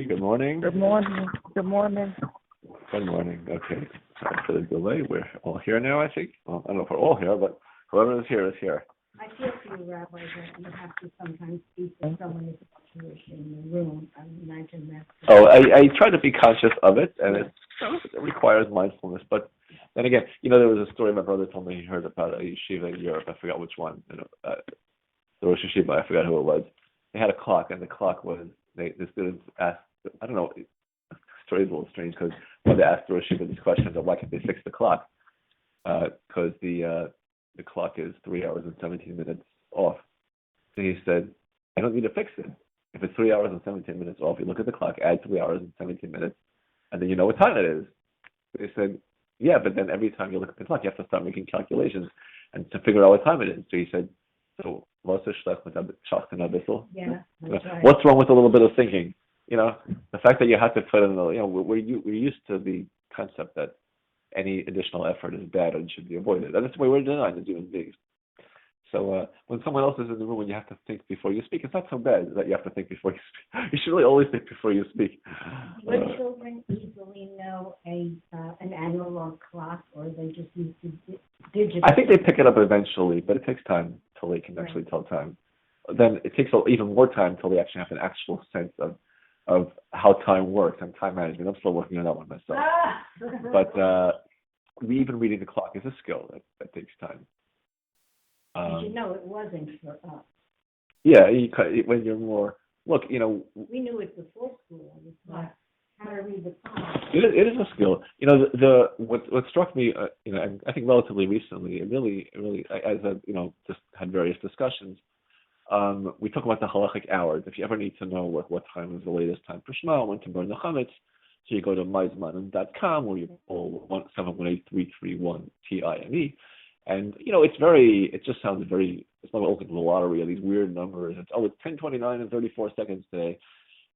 Good morning. Good morning. Good morning. Good morning. Okay. Sorry for the delay. We're all here now, I think. Well, I don't know if we're all here, but whoever is here is here. I feel for you, Rabbi, that you have to sometimes speak when someone is Jewish in the room. I imagine that. Oh, I try to be conscious of it, and it requires mindfulness. But then again, there was a story my brother told me he heard about a yeshiva in Europe. I forgot which one. The Rosh Yeshiva, I forgot who it was. They had a clock, and the clock was, the students asked, I don't know, the story is a little strange because when they asked the Rosh Yeshiva these questions of why can't they fix the clock? Because the clock is 3 hours and 17 minutes off. So he said, I don't need to fix it. If it's 3 hours and 17 minutes off, you look at the clock, add 3 hours and 17 minutes, and then you know what time it is. They said, yeah, but then every time you look at the clock, you have to start making calculations and to figure out what time it is. So he said, so what's the Yeah, that's right. What's wrong with a little bit of thinking? The fact that you have to put in we're used to the concept that any additional effort is bad and should be avoided. And that's the way we're designed as human beings. So when someone else is in the room and you have to think before you speak, it's not so bad that you have to think before you speak. You should really always think before you speak. Would children easily know an analog clock, or they just need to digital? I think they pick it up eventually, but it takes time till they can actually tell time. Then it takes even more time till they actually have an actual sense of how time works and time management. I'm still working on that one myself. But even reading the clock is a skill that takes time. Did you know it wasn't for us? Yeah, when you're more, look, we knew it before school. It was like how to read the clock. It is a skill. What struck me, and I think relatively recently, it really, as I, just had various discussions. We talk about the halachic hours. If you ever need to know what time is the latest time for Shema, when to burn the chametz, so you go to myzmanim.com or you call 1718331-TIME. And, it just sounds very, it's not looking for the lottery or these weird numbers. It's 10:29 and 34 seconds today.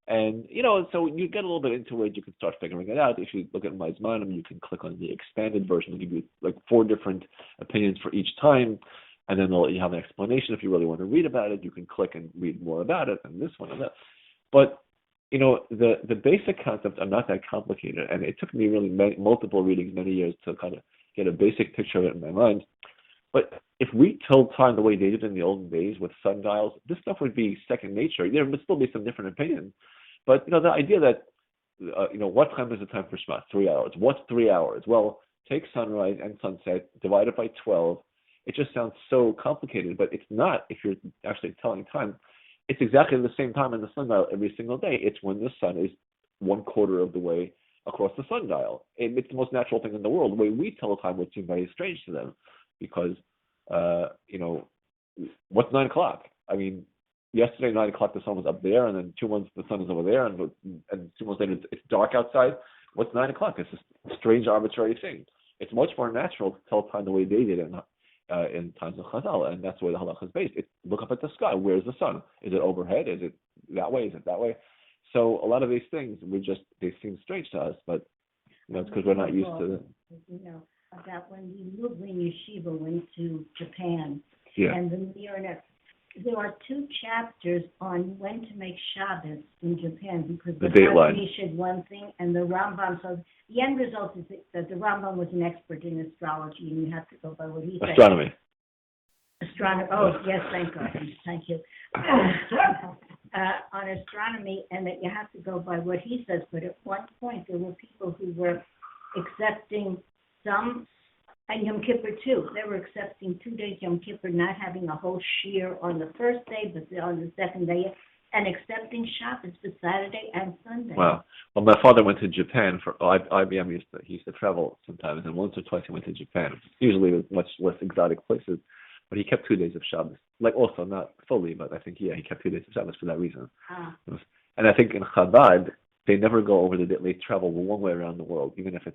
And, so you get a little bit into it, you can start figuring it out. If you look at myzmanim, you can click on the expanded version. It'll give you like 4 different opinions for each time. And then they'll let you have an explanation. If you really want to read about it, you can click and read more about it and this one and that. But, the basic concepts are not that complicated. And it took me really multiple readings, many years to kind of get a basic picture of it in my mind. But if we told time the way they did in the olden days with sundials, this stuff would be second nature. There would still be some different opinions. But, the idea that, what time is the time for Shema? 3 hours. What's 3 hours? Well, take sunrise and sunset, divide it by 12. It just sounds so complicated, but it's not if you're actually telling time. It's exactly the same time in the sundial every single day. It's when the sun is 1/4 of the way across the sundial. It's the most natural thing in the world. The way we tell time would seem very strange to them because, what's 9 o'clock? I mean, yesterday, 9 o'clock, the sun was up there, and then 2 months, the sun is over there, and 2 months later, it's dark outside. What's 9 o'clock? It's a strange, arbitrary thing. It's much more natural to tell time the way they did in times of Chazal, and that's where the halakha is based. Look up at the sky. Where's the sun? Is it overhead? Is it that way? Is it that way? So a lot of these things, they seem strange to us, but it's because we're not used to them. About when the Lublin Yeshiva went to Japan, yeah. And there are 2 chapters on when to make Shabbos in Japan because the Rabbi said one thing and the Rambam. So the end result is that the Rambam was an expert in astrology, and you have to go by what he said. Astronomy. Oh, yes, thank God. Thank you. On astronomy, and that you have to go by what he says. But at one point, there were people who were accepting some, and Yom Kippur too. They were accepting 2 days Yom Kippur, not having a whole shear on the first day, but on the second day, and accepting Shabbos for Saturday and Sunday. Wow. Well, my father went to Japan for IBM. He used to travel sometimes, and once or twice he went to Japan. Usually with much less exotic places. But he kept 2 days of Shabbos. Like also not fully, but I think he kept 2 days of Shabbos for that reason. And I think in Chabad they never go over they travel one way around the world, even if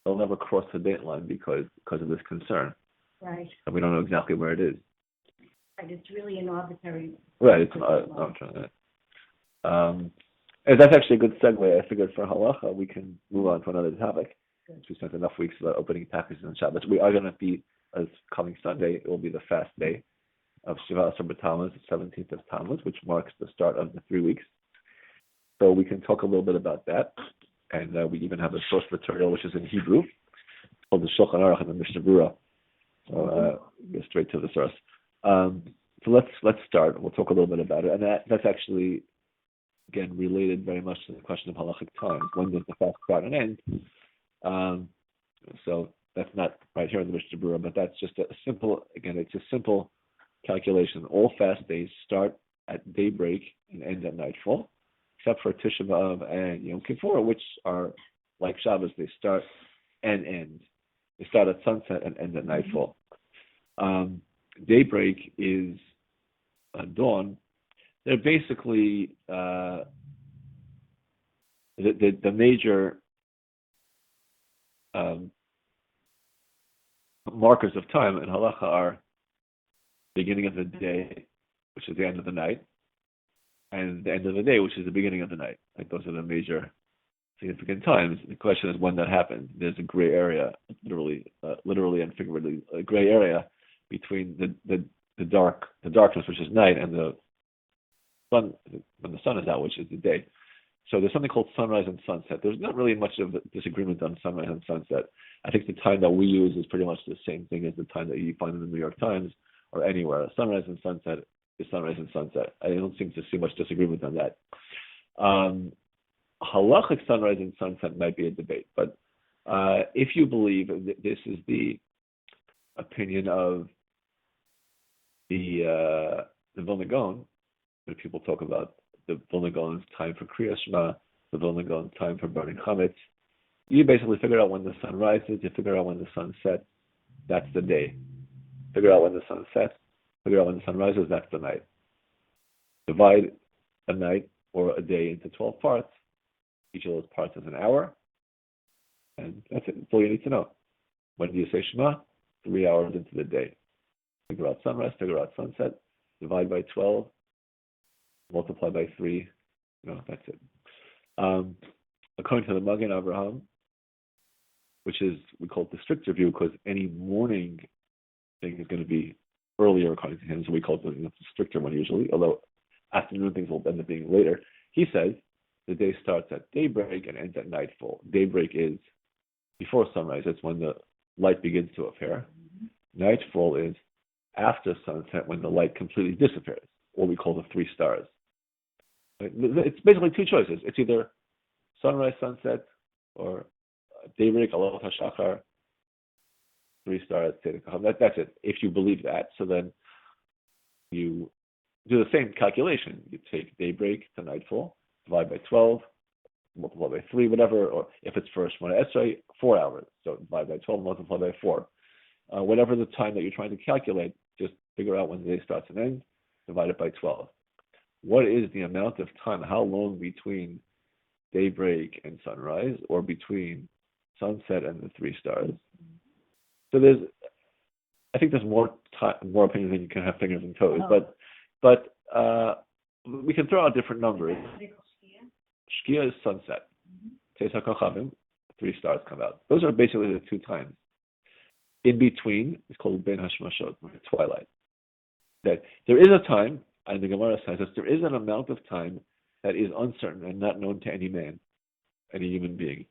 they'll never cross the date line because of this concern. Right. And we don't know exactly where it is. Right. It's really an arbitrary. Right. It's I'm trying to. And that's actually a good segue. I figured for halacha we can move on to another topic. Good. We spent enough weeks about opening packages on Shabbos. We are going to be. As coming Sunday, it will be the fast day of Shiva Asar B'Tammuz, the 17th of Tammuz, which marks the start of the 3 weeks. So we can talk a little bit about that. And we even have a source material which is in Hebrew, called the Shulchan Aruch and the Mishnah Berurah. So go straight to the source. So let's start. We'll talk a little bit about it, and that's actually again related very much to the question of halachic times. When does the fast start and end? So that's not right here in the Mishnah Berurah, but that's just a simple. Again, it's a simple calculation. All fast days start at daybreak and end at nightfall, except for Tisha B'av and Yom Kippur, which are like Shabbos. They start and end. They start at sunset and end at nightfall. Daybreak is dawn. They're basically the major markers of time in halacha are beginning of the day, which is the end of the night, and the end of the day, which is the beginning of the night. Like those are the major significant times. The question is when that happens. There's a gray area, literally and figuratively, a gray area between the darkness, which is night, and the sun, when the sun is out, which is the day. So there's something called sunrise and sunset. There's not really much of a disagreement on sunrise and sunset. I think the time that we use is pretty much the same thing as the time that you find in the New York Times or anywhere. Sunrise and sunset is sunrise and sunset. I don't seem to see much disagreement on that. Halachic sunrise and sunset might be a debate, but if you believe this is the opinion of the Vilna Gaon, when people talk about the Vilna Gaon's time for Kriyas Shema, the Vilna Gaon's time for burning chametz, you basically figure out when the sun rises, you figure out when the sun sets, that's the day. Figure out when the sun sets, figure out when the sun rises, that's the night. Divide a night or a day into 12 parts. Each of those parts is an hour, and that's it. That's all you need to know. When do you say Shema? 3 hours into the day. Figure out sunrise, figure out sunset, divide by 12, multiply by 3, that's it. According to the Magen Avraham, which is, we call it the stricter view, because any morning thing is going to be earlier according to him, so we call it the stricter one usually, although afternoon things will end up being later. He says the day starts at daybreak and ends at nightfall. Daybreak is before sunrise, it's when the light begins to appear. Nightfall is after sunset, when the light completely disappears, what we call the 3 stars. It's basically 2 choices. It's either sunrise, sunset, or daybreak, Aloha Shachar, 3 stars, that's it. If you believe that, so then you do the same calculation. You take daybreak to nightfall, divide by 12, multiply by 3, whatever, or if it's for Shemona Esrei, 4 hours. So divide by 12, multiply by 4. Whatever the time that you're trying to calculate, just figure out when the day starts and ends, divide it by 12. What is the amount of time, how long between daybreak and sunrise, or between sunset and the 3 stars? So I think there's more opinions than you can have fingers and toes, but we can throw out different numbers. Shkia is sunset. Teis HaKochavim, 3 stars come out. Those are basically the 2 times. In between, it's called Ben Hashmashot, twilight. That there is a time, and the Gemara says that there is an amount of time that is uncertain and not known to any man, any human being.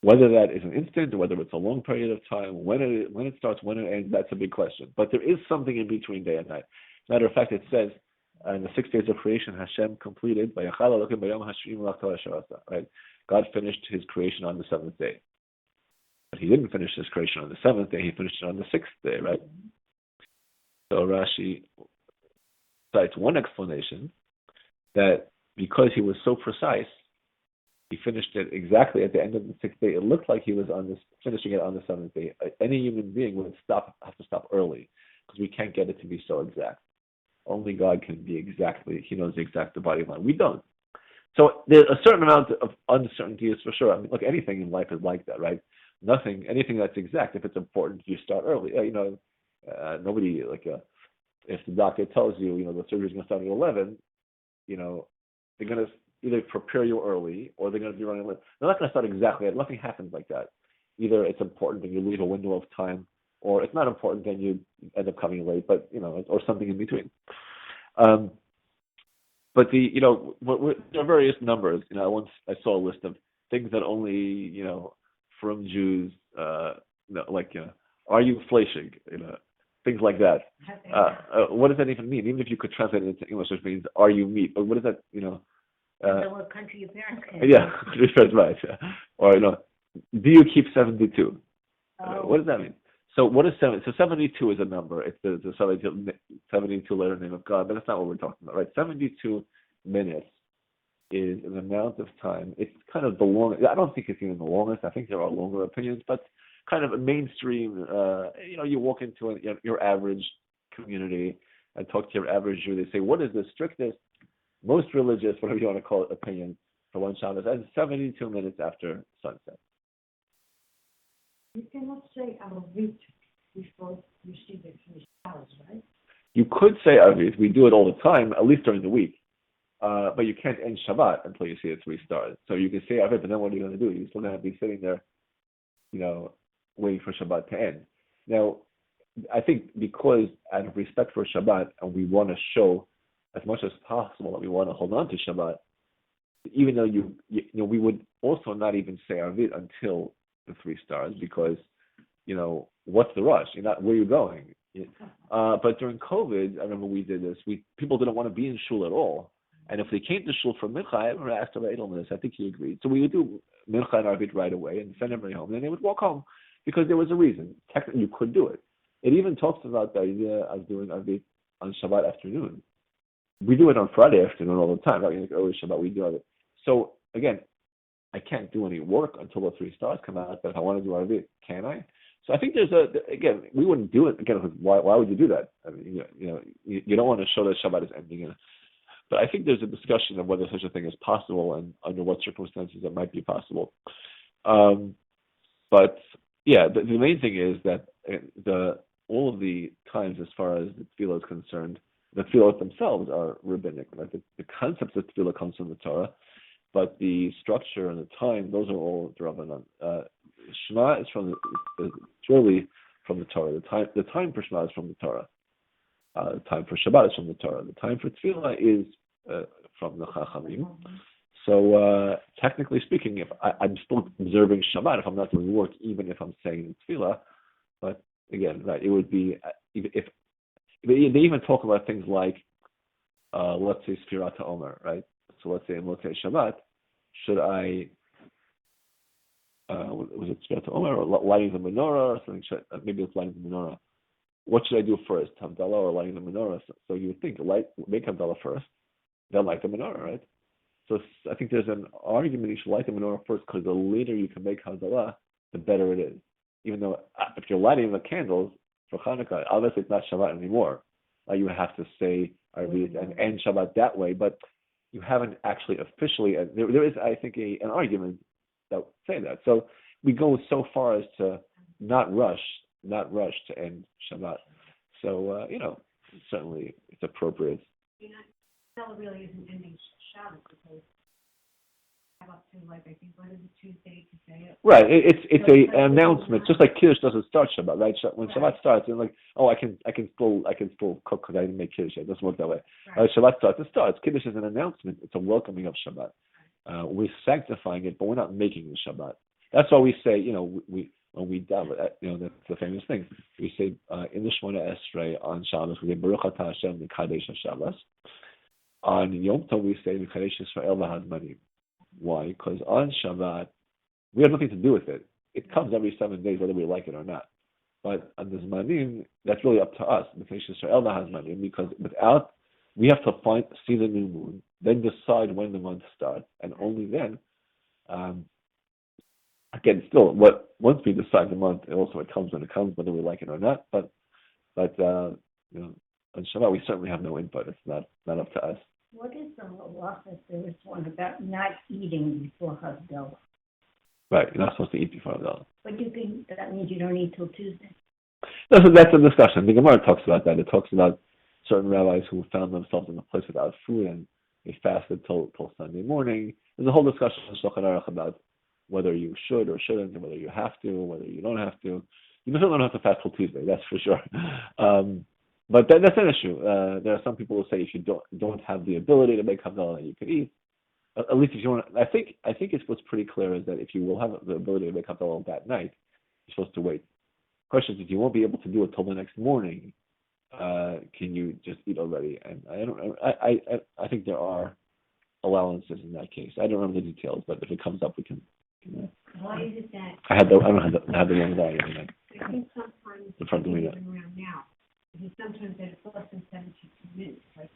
Whether that is an instant or whether it's a long period of time, when it starts, when it ends, that's a big question. But there is something in between day and night. Matter of fact, it says in the 6 days of creation, Hashem completed, right? God finished his creation on the 7th day. But he didn't finish his creation on the 7th day, he finished it on the 6th day, right? So Rashi cites one explanation that because he was so precise, he finished it exactly at the end of the 6th day. It looked like he was finishing it on the 7th day. Any human being would have to stop early because we can't get it to be so exact. Only God can be exactly, he knows the exact dividing line. We don't. So there's a certain amount of uncertainty is for sure. I mean, look, anything in life is like that, right? Anything that's exact, if it's important, you start early. Nobody, if the doctor tells you, the surgery's going to start at 11, they're going to either prepare you early or they're going to be running late. They're not going to start exactly. Nothing happens like that. Either it's important and you leave a window of time, or it's not important and you end up coming late, but, or something in between. But there are various numbers. Once I saw a list of things that only from Jews, like are you fleshig? Things like that. What does that even mean? Even if you could translate it into English, which means are you meat? But what does that what country your parents came yeah, that's right. Yeah. Or do you keep 72? What does that mean? So what is 70? So 72 is a number. It's the 72 letter name of God, but that's not what we're talking about, right? 72 minutes is an amount of time. It's kind of the longest. I don't think it's even the longest. I think there are longer opinions, but kind of a mainstream. You walk into your average community and talk to your average Jew. They say, what is the strictest, most religious, whatever you want to call it, opinion for one Shabbos? And 72 minutes after sunset. You cannot say Arvit before you see the stars, right? You could say Arvit. We do it all the time, at least during the week. But you can't end Shabbat until you see the 3 stars. So you can say Arvit, but then what are you going to do? You're still going to be sitting there, waiting for Shabbat to end. Now, I think because out of respect for Shabbat, and we want to show as much as possible that we want to hold on to Shabbat, even though we would also not even say Arvit until the 3 stars, because what's the rush? You're not where you're going. But during COVID, I remember we did this. People didn't want to be in shul at all, and if they came to shul for mincha, I ever asked Rabbi Edelman this. I think he agreed. So we would do mincha and arvit right away and send everybody home, and then they would walk home because there was a reason. Technically, you could do it. It even talks about the idea of doing arvit on Shabbat afternoon. We do it on Friday afternoon all the time. Right? Early Shabbat, we do it. So again, I can't do any work until the 3 stars come out, but if I want to do Arvit, can I? So I think again, we wouldn't do it again. Why would you do that? I mean, you don't want to show that Shabbat is ending. But I think there's a discussion of whether such a thing is possible and under what circumstances it might be possible. But yeah, the main thing is that all of the times as far as the tefillah is concerned, the tefillahs themselves are rabbinic. Right? The concepts of tefillah comes from the Torah. But the structure and the time, those are all D'Rabbanan. Shema is it's really from the Torah. The time for Shema is from the Torah. The time for Shabbat is from the Torah. The time for Tefillah is from the Chachamim. So technically speaking, if I'm still observing Shabbat, if I'm not doing work, even if I'm saying Tefillah, but again, right, it would be if they even talk about things like let's say Sfirat HaOmer, right? So let's say in Motzei Shabbat, should I, was it Sfirat HaOmer or lighting the menorah or something? Maybe it's lighting the menorah. What should I do first, Havdalah or lighting the menorah? So you would think, make Havdalah first, then light the menorah, right? So I think there's an argument you should light the menorah first because the later you can make Havdalah, the better it is. Even though if you're lighting the candles for Hanukkah, obviously it's not Shabbat anymore. You have to say Arvit and end Shabbat that way, but you haven't actually officially. There is, I think, an argument that say that. So we go so far as to not rush to end Shabbat. So certainly it's appropriate. That really isn't ending Shabbat because up to I think what is it, Tuesday to say it. Right. It's an announcement, just like Kiddush doesn't start Shabbat, right? When Shabbat starts, it's like, I can still cook because I didn't make Kiddush yet. It doesn't work that way. Right. Shabbat starts. It starts. Kiddush is an announcement. It's a welcoming of Shabbat. We're sanctifying it, but we're not making the Shabbat. That's why we say, when we daven, that's the famous thing. We say in the Shemona Esrei on Shabbos, we say Baruch Atah Hashem Mekadesh Shabbos. On Yom Tov, we say Mekadesh Yisrael V'Hazmanim. Why? Because on Shabbat, we have nothing to do with it. It comes every 7 days, whether we like it or not. But on the Zmanim, that's really up to us. Because we have to see the new moon, then decide when the month starts, and only then. Again, still, once we decide the month, it comes when it comes, whether we like it or not. But on Shabbat, we certainly have no input. It's not up to us. What is the halacha? There is one about not eating before Havdalah. Right, you're not supposed to eat before Havdalah. But that means you don't eat till Tuesday. That's a discussion. The Gemara talks about that. It talks about certain rabbis who found themselves in a place without food and they fasted till Sunday morning. There's a whole discussion in Shulchan Aruch about whether you should or shouldn't, and whether you have to, whether you don't have to. You certainly don't have to fast till Tuesday, that's for sure. But that's an issue. There are some people who say if you don't have the ability to make Havdalah, you could eat. At least if you want. I think it's what's pretty clear is that if you will have the ability to make Havdalah that night, you're supposed to wait. Question is, if you won't be able to do it till the next morning, can you just eat already? And I don't. I think there are allowances in that case. I don't remember the details, but if it comes up, we can. Why is it that? I don't have the wrong value. I think sometimes The front doing it's it. around now. Because sometimes it's less than 72 minutes. Like,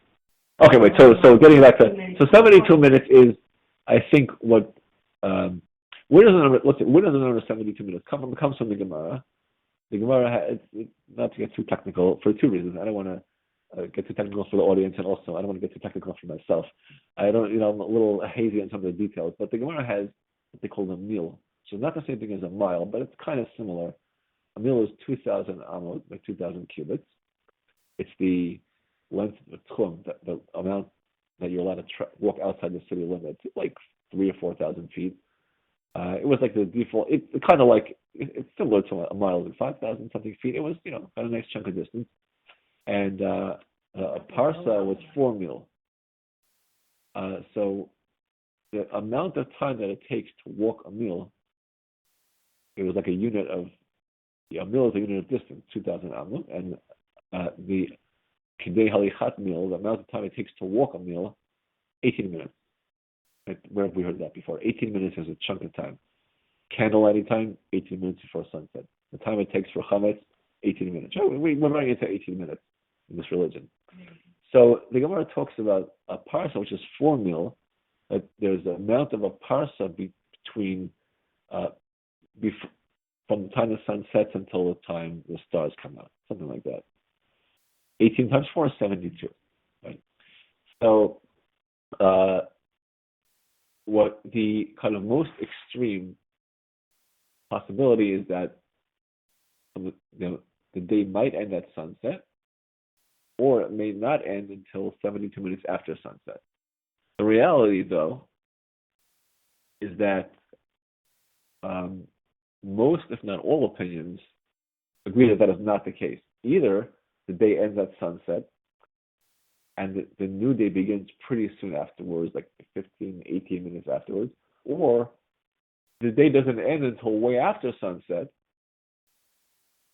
Okay, wait. So getting back to 72 minutes is, I think, what. Where does the number? Let's see. Where does the number 72 minutes come from? It comes from the Gemara. The Gemara has, not to get too technical, for two reasons. I don't want to get too technical for the audience, and also I don't want to get too technical for myself. I don't, I'm a little hazy on some of the details, but the Gemara has what they call a mil. So not the same thing as a mile, but it's kind of similar. A mil is 2,000 amot, like 2,000 cubits. It's the length of the tchum, the amount that you're allowed to walk outside the city limits, like 3,000 or 4,000 feet. It was like the default. It's kind of like it's similar to a mile, like 5,000 something feet. It was, kind of a nice chunk of distance. And a parsa was 4 mil. So the amount of time that it takes to walk a mil, it was like a unit of. A mil is a unit of distance, 2,000 amot, and the kidei halichat mil, the amount of time it takes to walk a mil, 18 minutes. Where have we heard that before? 18 minutes is a chunk of time. Candlelighting time, 18 minutes before sunset. The time it takes for chametz, 18 minutes. We're running into 18 minutes in this religion. So the Gemara talks about a parsa, which is 4 mil. That there's an amount of a parsa between from the time the sun sets until the time the stars come out, something like that. 18 times 4 is 72. Right? So what the kind of most extreme possibility is that the day might end at sunset, or it may not end until 72 minutes after sunset. The reality, though, is that most, if not all, opinions agree that is not the case. Either the day ends at sunset, and the new day begins pretty soon afterwards, like 15, 18 minutes afterwards, or the day doesn't end until way after sunset,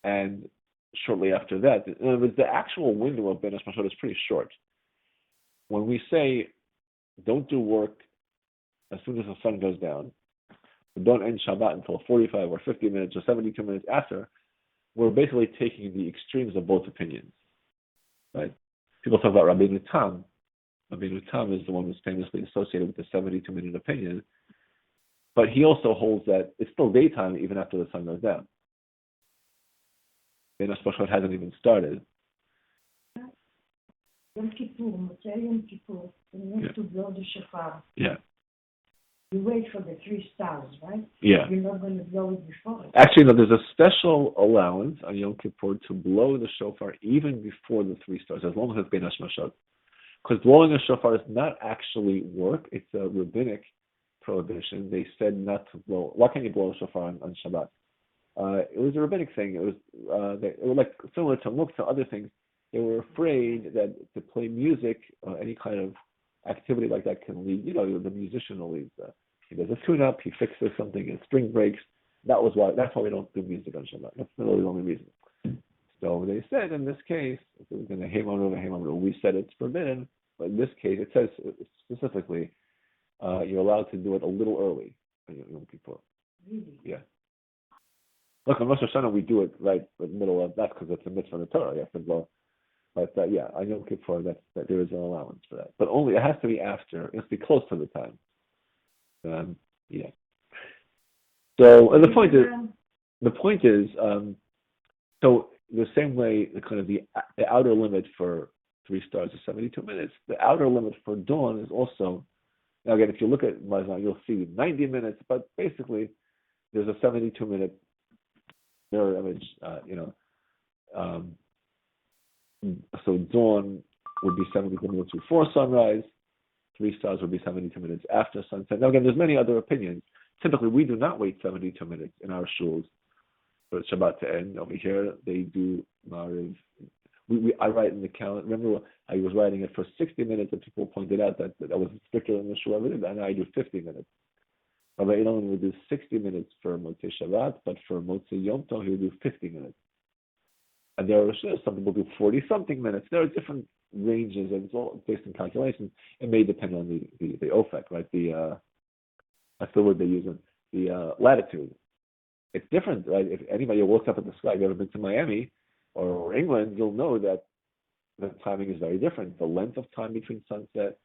and shortly after that. In other words, the actual window of Ben Mashot is pretty short. When we say don't do work as soon as the sun goes down, don't end Shabbat until 45 or 50 minutes or 72 minutes after, we're basically taking the extremes of both opinions. Right? People talk about Rabbeinu Tam. Rabbeinu Tam is the one who's famously associated with the 72-minute opinion, but he also holds that it's still daytime even after the sun goes down. Ben Mashot hasn't even started. Yom Kippur, Motzei Yom Kippur, when you have to blow the shofar. Yeah. You wait for the 3 stars, right? Yeah. You're not going to blow it before. Actually, no, there's a special allowance on Yom Kippur to blow the shofar even before the 3 stars, as long as it's Ben Mashot. Because blowing a shofar is not actually work, it's a rabbinic prohibition. They said not to blow. Why can't you blow a shofar on Shabbat? It was a rabbinic thing. It was like similar to muktzah, other things. They were afraid that to play music, any kind of activity like that can lead, the musician will lead. He does a tune-up, he fixes something, a string breaks. That's why we don't do music on Shabbat. That's really the only reason. So they said in this case, if it was in the Hemam, we said it's forbidden, but in this case it says specifically you're allowed to do it a little early on Yom Kippur. Really? Yeah. Look, on Rosh Hashanah we do it right in the middle of that because it's a mitzvah in the Torah. You have to blow. But on Yom Kippur, that there is an allowance for that. But only it has to be after. It has to be close to the time. Yeah. So, and the point is, so the same way the outer limit for 3 stars is 72 minutes. The outer limit for dawn is also. Now again, if you look at Mazan, you'll see 90 minutes. But basically, there's a 72-minute mirror image. So dawn would be 72 minutes before sunrise. 3 stars would be 72 minutes after sunset. Now again, there's many other opinions. Typically, we do not wait 72 minutes in our shuls for Shabbat to end. Over here, they do Mariv I write in the calendar. Remember, I was writing it for 60 minutes, and people pointed out that was stricter than the Shul ever did, and I do 50 minutes. Rabbi Elon would do 60 minutes for Motzei Shabbat, but for Motzei Yom Tov, he would do 50 minutes. And there are some people do 40-something minutes. There are different ranges, and it's all based on calculations. It may depend on the OFEC, right? That's the word they use, the latitude. It's different, right? If anybody looks up at the sky, if you've ever been to Miami or England, you'll know that the timing is very different. The length of time between sunset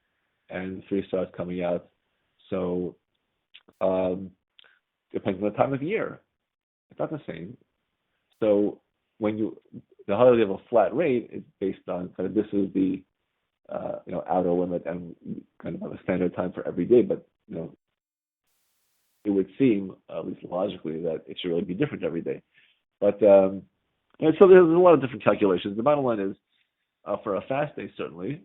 and 3 stars coming out. So, depends on the time of year. It's not the same. So the holiday of a flat rate is based on kind of this is the outer limit and kind of a standard time for every day. But it would seem, at least logically, that it should really be different every day. But so there's a lot of different calculations. The bottom line is, for a fast day, certainly,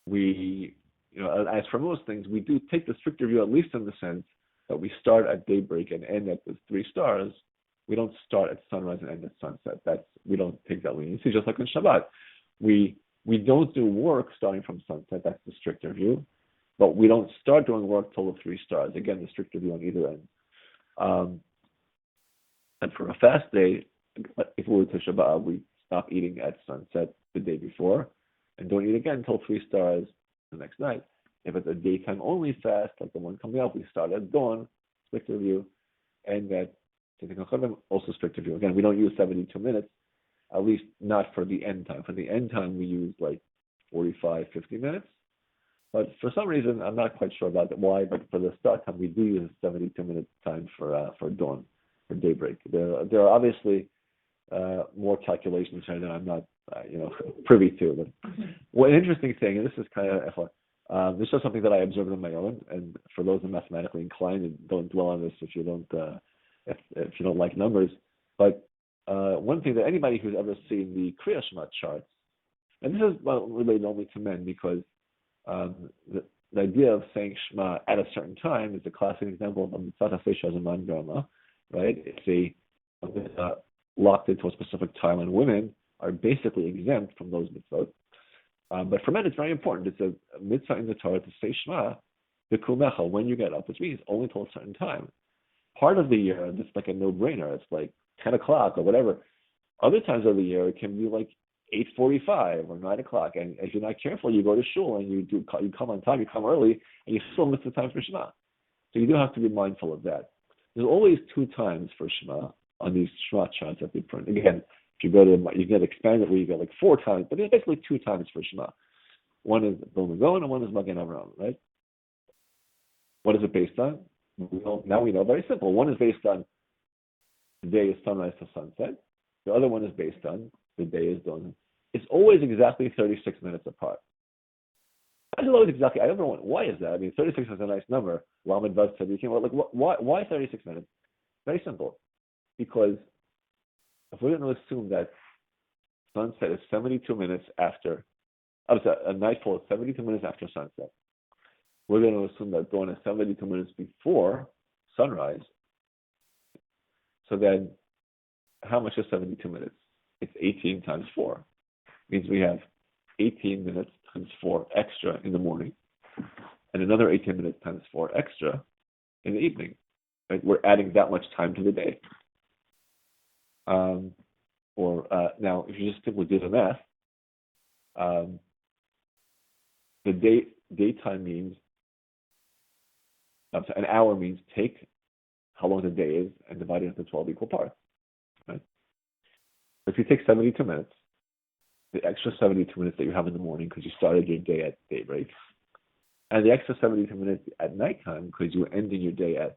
we, as for most things, we do take the stricter view, at least in the sense that we start at daybreak and end at the 3 stars. We don't start at sunrise and end at sunset. We don't take that leniency, just like on Shabbat. We don't do work starting from sunset. That's the stricter view. But we don't start doing work till the 3 stars. Again, the stricter view on either end. And for a fast day, if we were to Shabbat, we stop eating at sunset the day before and don't eat again until 3 stars the next night. If it's a daytime only fast, like the one coming up, we start at dawn, stricter view, and at also stricter view. Again, we don't use 72 minutes, at least not for the end time. For the end time, we use like 45, 50 minutes. But for some reason, I'm not quite sure about why, but for the start time, we do use 72-minute time for dawn, for daybreak. There are obviously more calculations here that I'm not, privy to. But one interesting thing, and this is kind of, this is something that I observed on my own, and for those who are mathematically inclined, and don't dwell on this if you don't like numbers. But one thing that anybody who's ever seen the Kriya Shema charts, and this is related only to men because the idea of saying Shema at a certain time is a classic example of Mitzvah Seisha Zaman Garma, right? It's locked into a specific time, and women are basically exempt from those mitzvot. But for men, it's very important. It's a mitzvah in the Torah to say Shema, the Kumecha, when you get up, which means only till a certain time. Part of the year, it's like a no-brainer. It's like 10 o'clock or whatever. Other times of the year, it can be like 8:45 or 9 o'clock. And if you're not careful, you go to shul and you come on time, you come early, and you still miss the time for Shema. So you do have to be mindful of that. There's always 2 times for Shema on these Shema charts that they print. Again, if you go to, you get expanded where you get like 4 times, but there's basically 2 times for Shema. One is Balak and one is Magen Avraham, right? What is it based on? Now we know, very simple. One is based on the day is sunrise to sunset. The other one is based on the day is dawn. It's always exactly 36 minutes apart. I don't know exactly. I don't know why is that. I mean, 36 is a nice number. Lamed Vav said, why 36 minutes? Very simple. Because if we're going to assume that sunset is 72 minutes after, a nightfall is 72 minutes after sunset, we're going to assume that dawn is 72 minutes before sunrise. So then, how much is 72 minutes? It's 18 times 4. Means we have 18 minutes times 4 extra in the morning, and another 18 minutes times 4 extra in the evening. Right? We're adding that much time to the day. Now, if you just simply do the math, the daytime means, an hour means take how long the day is and divide it into 12 equal parts. Right? If you take 72 minutes, the extra 72 minutes that you have in the morning because you started your day at daybreak, and the extra 72 minutes at nighttime because you were ending your day at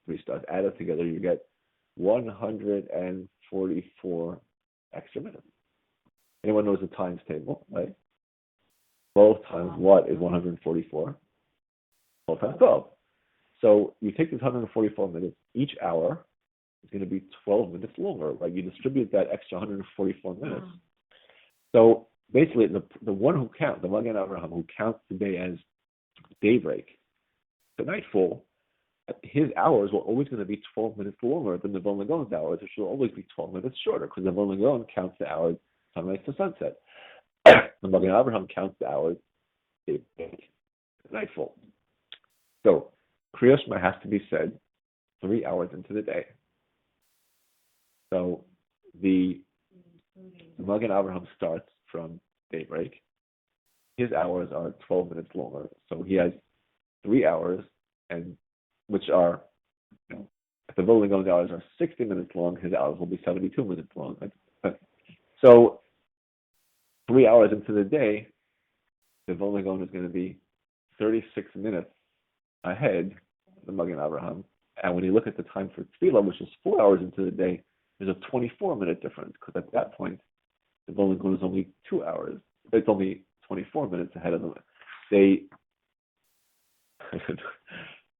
3 stars, added together, you get 144 extra minutes. Anyone knows the times table, right? 12 times what is 144? 12 times 12. So you take this 144 minutes, each hour is going to be 12 minutes longer, right? You distribute that extra 144 minutes. So basically, the one who counts, the Magen Avraham, who counts the day as daybreak, the nightfall, his hours were always going to be 12 minutes longer than the Vilna Gaon's hours, which will always be 12 minutes shorter, because the Vilna Gaon counts the hours sunrise to sunset. The Magen Avraham counts the hours daybreak to nightfall. So Kriya Shema has to be said 3 hours into the day. So the Magen Avraham starts from daybreak. His hours are 12 minutes longer. So he has 3 hours, and which are, if the Vilna Gaon's hours are 60 minutes long, his hours will be 72 minutes long. So 3 hours into the day, the Vilna Gaon is going to be 36 minutes ahead of the Magen Avraham. And when you look at the time for Tefillah, which is 4 hours into the day, there's a 24-minute difference, because at that point, the Vilna Gaon is only 2 hours. It's only 24 minutes ahead of them. I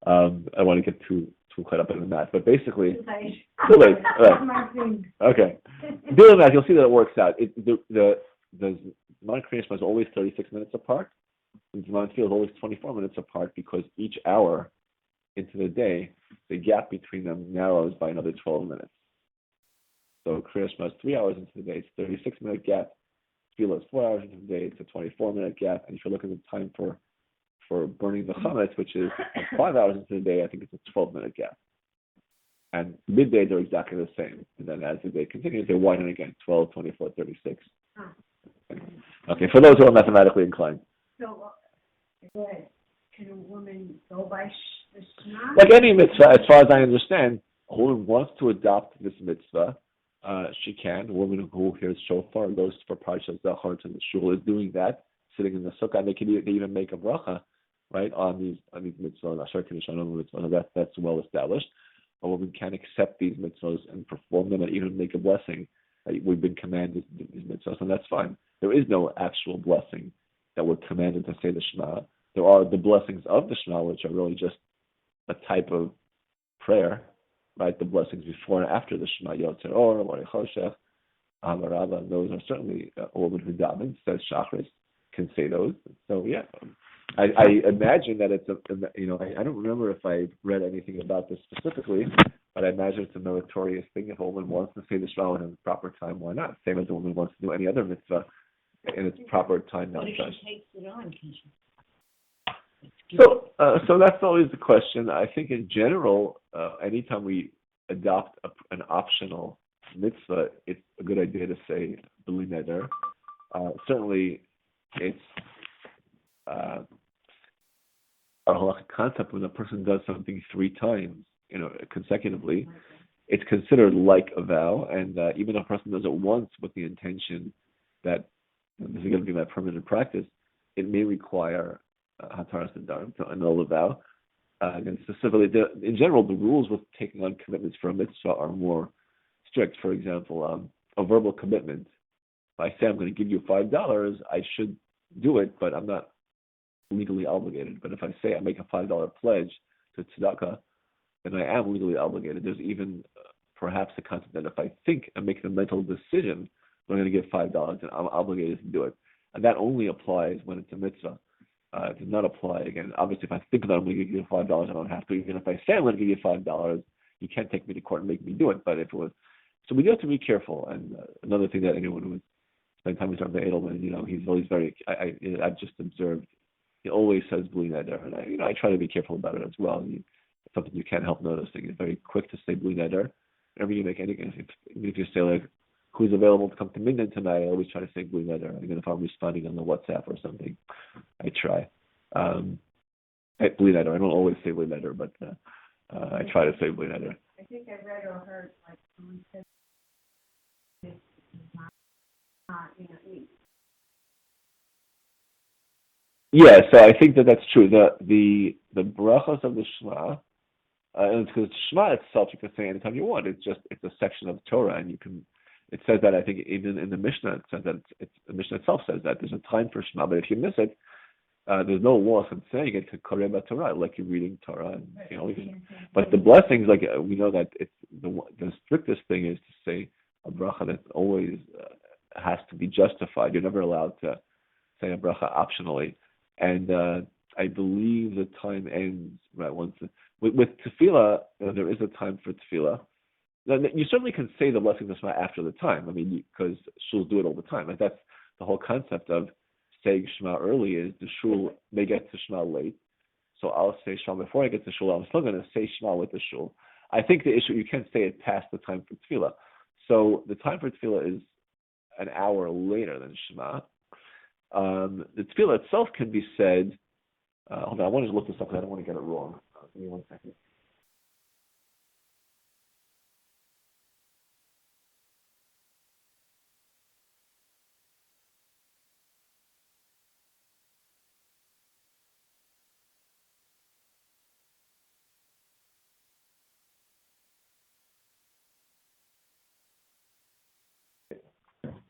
don't want to get too caught up in the math, but basically, too late. Right. Okay. Deal with math, you'll see that it works out. The Zman Kriya Shema is always 36 minutes apart, and Zman Tefillah is always 24 minutes apart, because each hour into the day, the gap between them narrows by another 12 minutes. So Kriya Shema is 3 hours into the day, it's a 36-minute gap. Tefillah is 4 hours into the day, it's a 24-minute gap. And if you look at the time for burning the chametz, which is 5 hours into the day, I think it's a 12-minute gap. And midday, they're exactly the same. And then as the day continues, they widen again, 12, 24, 36. Okay, for those who are mathematically inclined. So, can a woman go by the Shema? Like any mitzvah, as far as I understand, a woman wants to adopt this mitzvah, she can. A woman who hears shofar and goes for Parshas Zachor to the shul is doing that, sitting in the sukkah, and they even make a bracha, right, on these mitzvahs. That's well established. A woman can accept these mitzvahs and perform them, and even make a blessing. We've been commanded these mitzvahs, and that's fine. There is no actual blessing that we're commanded to say the Shema. There are the blessings of the Shema, which are really just a type of prayer, right? The blessings before and after the Shema, Yotzer Or, Moreh Choshech, Amarava, those are certainly a woman who davens, says Shachris, can say those. So yeah, I imagine that it's I don't remember if I read anything about this specifically, but I imagine it's a meritorious thing. If a woman wants to say the Shema in the proper time, why not? Same as a woman wants to do any other mitzvah in its proper time. What if she takes it on? So that's always the question. I think in general, anytime we adopt an optional mitzvah, it's a good idea to say b'li neder. Certainly, it's a halakhic concept when a person does something 3 times, consecutively. It's considered like a vow, and even if a person does it once with the intention that this is going to be my permanent practice, it may require Hataras Nedarim to annul the vow. And specifically, in general, the rules with taking on commitments for a mitzvah are more strict. For example, a verbal commitment. If I say I'm going to give you $5, I should do it, but I'm not legally obligated. But if I say I make a $5 pledge to tzedakah, then I am legally obligated. There's even perhaps a concept that if I think and make the mental decision I'm going to give $5, then I'm obligated to do it. And that only applies when it's a mitzvah. It does not apply, again, obviously if I think that I'm going to give you $5, I don't have to. Even if I say I'm going to give you $5, you can't take me to court and make me do it. But if it was, so we do have to be careful. And another thing that anyone who spent time with Rabbi Edelman, he's always very, I've just observed, he always says b'li neder, and I try to be careful about it as well. It's something you can't help noticing. He's very quick to say b'li neder. Whenever you make anything, even if you say like, who's available to come to midnight tonight, I always try to say b'li neder. Even if I'm responding on the WhatsApp or something, I try. B'li neder. I don't always say b'li neder, but I try to say b'li neder. I think I read or heard like someone said it's not, Yeah, so I think that's true. The brachos of the Shema, and because Shema itself you can say anytime you want. It's a section of Torah, and you can. It says that, I think even in the Mishnah it says that the Mishnah itself says that there's a time for Shema, but if you miss it, there's no loss in saying it to Koreh Torah, like you're reading Torah, and But the blessings, like we know that it's the strictest thing is to say a bracha that always has to be justified. You're never allowed to say a bracha optionally, and I believe the time ends right once with tefillah. There is a time for tefillah. then you certainly can say the blessings of Shema after the time. I mean, because shuls do it all the time. Like that's the whole concept of saying Shema early is the shul may get to Shema late. So I'll say Shema before I get to shul. I'm still going to say Shema with the shul. I think the issue, you can't say it past the time for tefillah. So the time for tefillah is an hour later than Shema. The tefillah itself can be said, hold on, I want to look this up because I don't want to get it wrong. Give me 1 second.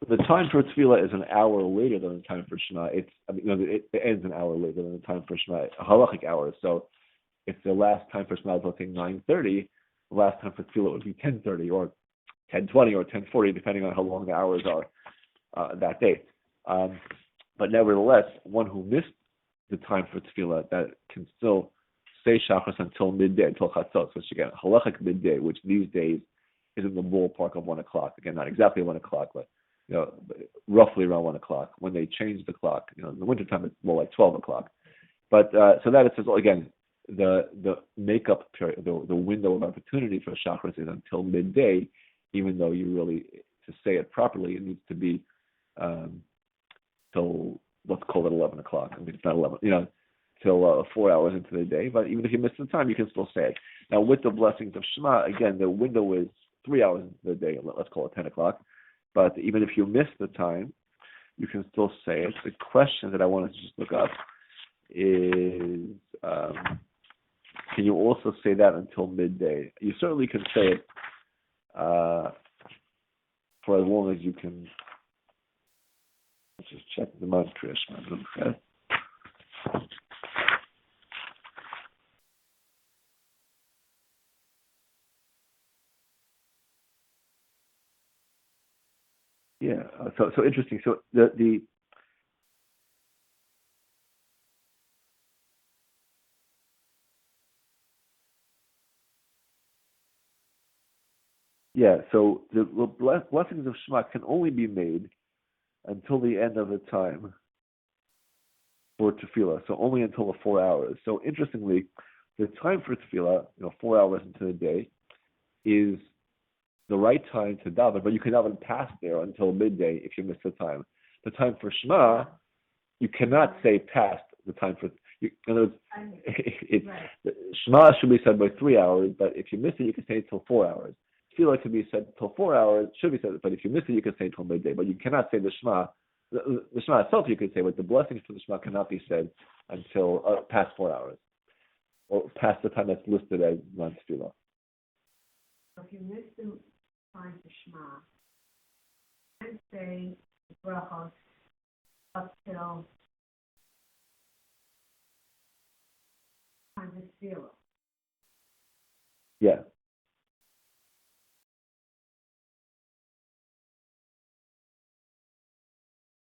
The time for tefillah is an hour later than the time for Shema. It ends an hour later than the time for Shema, halachic hours. So if the last time for Shema is, let's say, 9:30, the last time for tefillah would be 10:30 or 10:20 or 10:40, depending on how long the hours are that day. But nevertheless, one who missed the time for tefillah, that can still say shachris until midday, until chatzos, which again, halachic midday, which these days is in the ballpark of 1 o'clock. Again, not exactly 1 o'clock, but roughly around 1 o'clock. When they change the clock, in the wintertime it's more like 12 o'clock. But so that it says, again, the makeup period, the window of opportunity for shachris is until midday, even though you really, to say it properly, it needs to be till, let's call it 11 o'clock. I mean, it's not 11, till 4 hours into the day. But even if you miss the time, you can still say it. Now, with the blessings of Shema, again, the window is 3 hours into the day. Let's call it 10 o'clock. But even if you miss the time, you can still say it. The question that I wanted to just look up is, can you also say that until midday? You certainly can say it for as long as you can. Let's just check the mantra. Yeah. So interesting. So the yeah. So the blessings of Shema can only be made until the end of the time for tefillah. So only until the 4 hours. So interestingly, the time for tefillah, 4 hours into the day, is the right time to daven, but you can daven past there until midday if you miss the time. The time for Shema, you cannot say past the time for. In other words, Shema should be said by 3 hours, but if you miss it, you can say it till 4 hours. Tefillah can be said till 4 hours, should be said, but if you miss it, you can say it till midday. But you cannot say the Shema. The Shema itself, you could say, but the blessings for the Shema cannot be said until past 4 hours, or past the time that's listed as non-tefillah. If you miss the time for Shema, I'd say brachos up till time for tefillah. Yeah.